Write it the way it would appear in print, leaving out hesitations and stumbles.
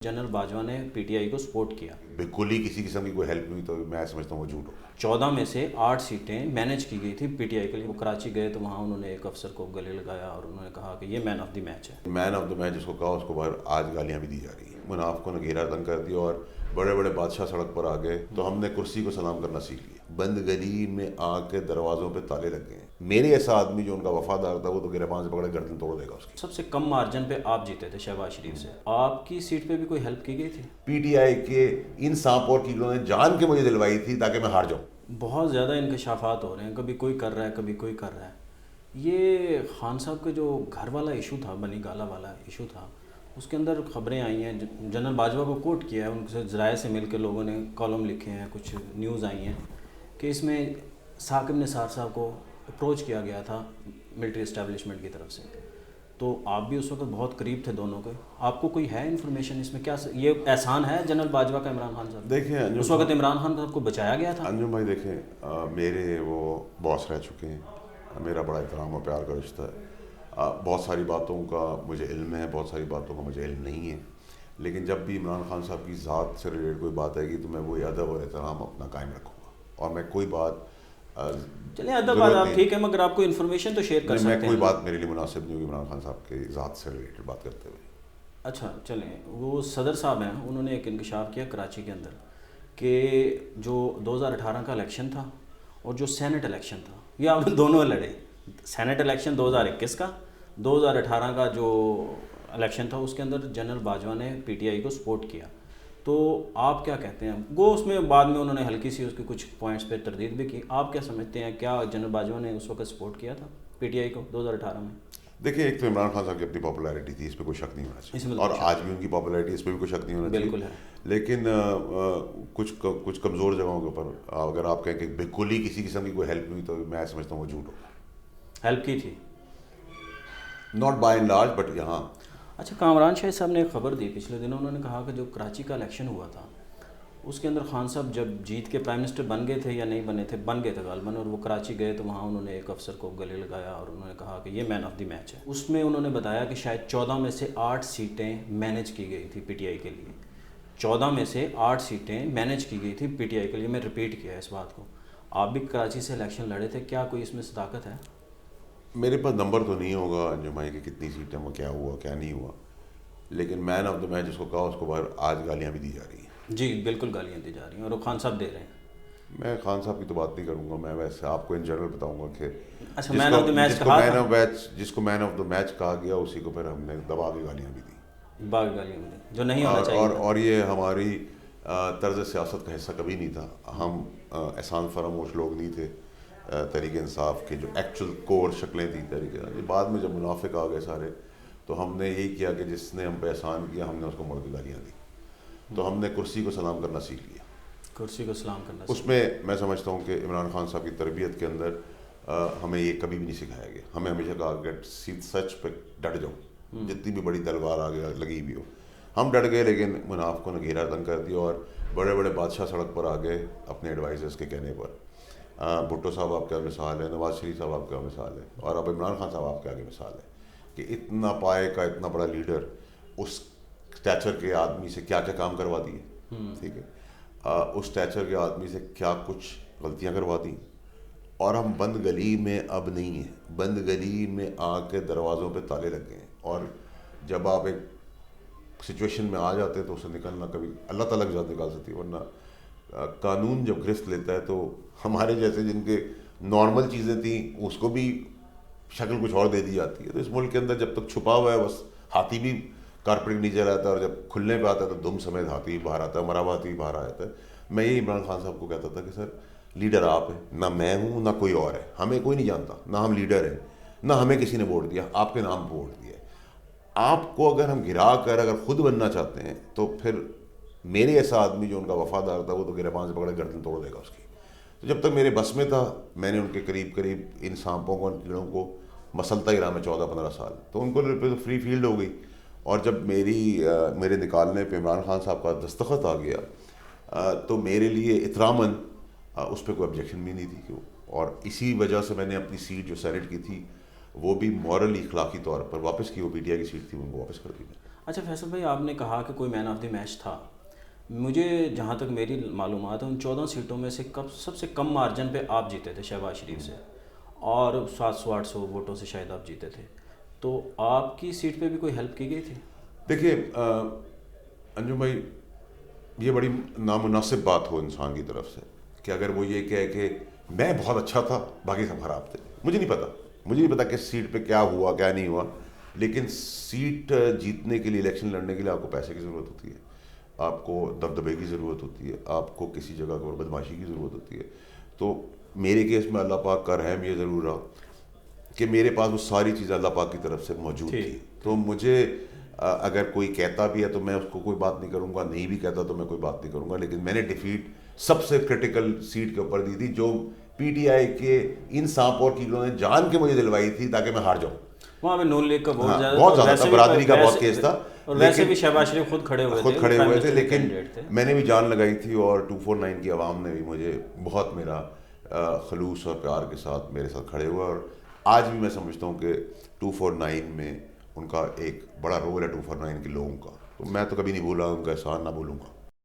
General Bajwa ने PTI को support किया। बिल्कुल ही किसी किस्म की कोई हेल्प नहीं, तो मैं समझता हूँ वो झूठ होगा। 14 में से 8 सीटें मैनेज की गई थी पीटीआई के लिए। वो कराची गए तो वहाँ उन्होंने एक अफसर को गले लगाया और उन्होंने कहा कि ये मैन ऑफ द मैच है। मैन ऑफ द मैच जिसको कहा उसको बाहर आज गालियाँ भी दी जा रही हैं। मुनाफिकों ने घेरा तंग कर दिया और बड़े बड़े बादशाह सड़क पर आ गए, तो हमने कुर्सी को सलाम करना सीख लिया। बंद गली में आके दरवाज़ों पे ताले लग गए। मेरे ऐसा आदमी जो उनका वफादार था वो तो गिरबान से पकड़े गर्दन तोड़ देगा उसकी। सबसे कम मार्जिन पे आप जीते थे शहबाज शरीफ से। आपकी सीट पे भी कोई हेल्प की गई थी? पीटीआई के इन सांप और कीड़ों ने जान के मुझे दिलवाई थी ताकि मैं हार जाऊँ। बहुत ज़्यादा इंकशाफात हो रहे हैं, कभी कोई कर रहा है कभी कोई कर रहा है। ये खान साहब के जो घर वाला इशू था, बनी गाला वाला इशू था, उसके अंदर ख़बरें आई हैं। जनरल बाजवा को कोट किया है, उनसे ज़राए से मिल के लोगों ने कॉलम लिखे हैं, कुछ न्यूज़ आई हैं कि इसमें साकिब निसार साहब को अप्रोच किया गया था मिलिट्री इस्टेब्लिशमेंट की तरफ से। तो आप भी उस वक्त बहुत करीब थे दोनों के। आपको कोई है इन्फॉर्मेशन इसमें? क्या ये एहसान है जनरल बाजवा का इमरान खान साहब? देखें उस वक्त इमरान खान साहब को बचाया गया था। अंजुम भाई देखें, मेरे वो बॉस रह चुके हैं, मेरा बड़ा एहतराम और प्यार का रिश्ता है। बहुत सारी बातों का मुझे इल्म है, बहुत सारी बातों का मुझे इल्म नहीं है, लेकिन जब भी इमरान खान साहब की ज़ात से रिलेटेड कोई बात आएगी तो मैं वही अदब और एहतराम अपना कायम रखूँगा। और मैं कोई बात चलिए अदब आप ठीक है, मगर आपको इन्फॉर्मेशन तो शेयर कर सकते हैं। मैं कोई बात मेरे लिए मुनासिब नहीं होगी इमरान खान साहब के ज़ात से रिलेटेड बात करते हुए। अच्छा चलें, वो सदर साहब हैं, उन्होंने एक इंकशाफ किया कराची के अंदर कि जो 2018 का इलेक्शन था और जो सेनेट इलेक्शन था, ये आप दोनों लड़े। सेनेट इलेक्शन 2021 का, 2018 का जो इलेक्शन था उसके अंदर जनरल बाजवा ने पीटीआई को सपोर्ट किया। तो आप क्या कहते हैं? वो उसमें बाद में उन्होंने हल्की सी उसके कुछ पॉइंट्स पे तरदीद भी की। आप क्या समझते हैं, क्या जनरल बाजवा ने उस वक्त सपोर्ट किया था पीटीआई को 2018 में? देखिए, एक तो इमरान खान साहब की अपनी पॉपुलैरिटी थी, इस पर कोई शक नहीं होना चाहिए, और आज भी उनकी पॉपुलैरिटी, इस पर भी कोई शक नहीं होना चाहिए। बिल्कुल है। लेकिन कुछ कमज़ोर जगहों के ऊपर अगर आप कहें कि बिल्कुल ही किसी किस्म की कोई हेल्प नहीं, तो मैं समझता हूँ वो झूठ होगा। हेल्प की थी? Not by and large, but यहाँ। अच्छा, कामरान शाह साहब ने एक खबर दी पिछले दिनों, उन्होंने कहा कि जो कराची का इलेक्शन हुआ था उसके अंदर खान साहब जब जीत के प्राइम मिनिस्टर बन गए थे या नहीं बने थे, बन गए थे गालबन, और वो कराची गए तो वहाँ उन्होंने एक अफसर को गले लगाया और उन्होंने कहा कि ये मैन ऑफ द मैच है। उसमें उन्होंने बताया कि शायद 14 में से 8 सीटें मैनेज की गई थी पीटीआई के लिए। 14 में से 8 सीटें मैनेज की गई थी पीटीआई के लिए। मैं रिपीट किया इस बात को। आप भी कराची से इलेक्शन लड़े थे, क्या कोई इसमें सदाकत है? मेरे पास नंबर तो नहीं होगा अंजुमाई कि कितनी सीटें में क्या हुआ क्या नहीं हुआ, लेकिन मैन ऑफ द मैच जिसको कहा उसको बाहर आज गालियाँ भी दी जा रही हैं। जी बिल्कुल, गालियाँ दी जा रही हैं और वो खान साहब दे रहे हैं। मैं खान साहब की तो बात नहीं करूँगा, मैं वैसे आपको इन जनरल बताऊँगा कि अच्छा, मैन ऑफ द मैच कहा जिसको मैन ऑफ द मैच कहा गया उसी को फिर हमने दबा के गालियाँ भी दी, बाग गालियाँ भी दी, जो नहीं होना चाहिए। और ये हमारी तर्ज सियासत का हिस्सा कभी नहीं था। हम एहसान फरामोश लोग नहीं थे तहरीक इंसाफ के जो एक्चुअल कोर शक्लें थी तहरीक। बाद में जब मुनाफिक आ गए सारे, तो हमने यही किया कि जिसने हम पे एहसान किया हमने उसको मुड़ के गालियाँ दी। तो हमने कुर्सी को सलाम करना सीख लिया। कुर्सी को सलाम करना उसमें मैं समझता हूँ कि इमरान खान साहब की तरबियत के अंदर हमें ये कभी भी नहीं सिखाया गया। हमें हमेशा कहा कि सच पे डट जाओ, जितनी भी बड़ी तलवार आगे लगी हुई हो। हम डट गए, लेकिन मुनाफिकों ने घेरा तंग कर दिया और बड़े बड़े बादशाह सड़क पर आ गए अपने एडवाइजर्स के कहने पर। भुट्टो साहब आपका मिसाल है, नवाज शरीफ साहब आपका मिसाल है, और अब इमरान खान साहब आपके आगे मिसाल है कि इतना पाए का इतना बड़ा लीडर उस स्टैचर के आदमी से क्या क्या काम करवा दिए, ठीक है, उस स्टैचर के आदमी से क्या कुछ गलतियां करवा दी। और हम बंद गली में अब नहीं हैं, बंद गली में आके दरवाज़ों पे ताले लग गए हैं। और जब आप एक सिचुएशन में आ जाते हैं तो उससे निकलना कभी अल्लाह ताला की ज़ात निकाल सकती है, वरना कानून जब गिरफ्त लेता है तो हमारे जैसे जिनके नॉर्मल चीज़ें थी उसको भी शक्ल कुछ और दे दी जाती है। तो इस मुल्क के अंदर जब तक छुपा हुआ है बस हाथी भी कारपेट के नीचे रहता है, और जब खुलने पे आता है तो दुम समेत हाथी बाहर आता है, मरा हुआ हाथी बाहर आ जाता है। मैं ये इमरान खान साहब को कहता था कि सर, लीडर आप हैं, ना मैं हूँ ना कोई और है, हमें कोई नहीं जानता, ना हम लीडर हैं, ना हमें किसी ने वोट दिया, आपके नाम पर वोट दिया। आपको अगर हम गिरा कर अगर खुद बनना चाहते हैं तो फिर मेरे ऐसा आदमी जो उनका वफादार था वो तो गिरबान से पकड़े गर्दन तोड़ देगा उसकी। तो जब तक मेरे बस में था मैंने उनके करीब करीब इन सांपों को, कीड़ों को मसलता ही रहा मैं 14-15 साल। तो उनको तो फ्री फील्ड हो गई। और जब मेरे निकालने पे इमरान खान साहब का दस्तखत आ गया तो मेरे लिए इतरामन उस पर कोई ऑब्जेक्शन भी नहीं थी क्यों। और इसी वजह से मैंने अपनी सीट जो सेनेट की थी वो भी मॉरली इखलाकी तौर पर वापस की। वो पीटीआई की सीट थी, उनको वापस कर दी। اچھا فیصل بھائی، آپ نے کہا کہ کوئی مین آف دی میچ تھا. مجھے جہاں تک میری معلومات ہیں ان 14 سیٹوں میں سے سب سے کم مارجن پہ آپ جیتے تھے شہباز شریف سے، اور 700-800 ووٹوں سے شاید آپ جیتے تھے. تو آپ کی سیٹ پہ بھی کوئی ہیلپ کی گئی تھی؟ دیکھیے انجم بھائی، یہ بڑی نامناسب بات ہو انسان کی طرف سے کہ اگر وہ یہ کہے کہ میں بہت اچھا تھا باقی سب خراب تھے. مجھے نہیں پتا کہ سیٹ پہ کیا ہوا کیا نہیں ہوا، لیکن سیٹ جیتنے کے لیے، الیکشن لڑنے کے لیے آپ کو پیسے کی ضرورت ہوتی ہے، آپ کو دبدبے کی ضرورت ہوتی ہے، آپ کو کسی جگہ پر بدماشی کی ضرورت ہوتی ہے. تو میرے کیس میں اللہ پاک کا رحم یہ ضرور رہا کہ میرے پاس وہ ساری چیزیں اللہ پاک کی طرف سے موجود تھی. تو مجھے اگر کوئی کہتا بھی ہے تو میں اس کو کوئی بات نہیں کروں گا، نہیں بھی کہتا تو میں کوئی بات نہیں کروں گا. لیکن میں نے ڈیفیٹ سب سے کرٹیکل سیٹ کے اوپر دی تھی جو پی ٹی آئی کے ان سانپ اور کیڑوں نے جان کے مجھے دلوائی تھی تاکہ میں ہار جاؤں. وہاں پہ نون لیگ کا بہت زیادہ تھا، برادری کا بہت کیس تھا، اور ویسے بھی شہباز شریف خود کھڑے ہوئے تھے. لیکن میں نے بھی جان لگائی تھی اور 249 کی عوام نے بھی مجھے بہت میرا خلوص اور پیار کے ساتھ میرے ساتھ کھڑے ہوئے. اور آج بھی میں سمجھتا ہوں کہ 249 میں ان کا ایک بڑا رول ہے، 249 کے لوگوں کا. تو میں تو کبھی نہیں بھولا، ان کا احسان نہ بھولوں گا.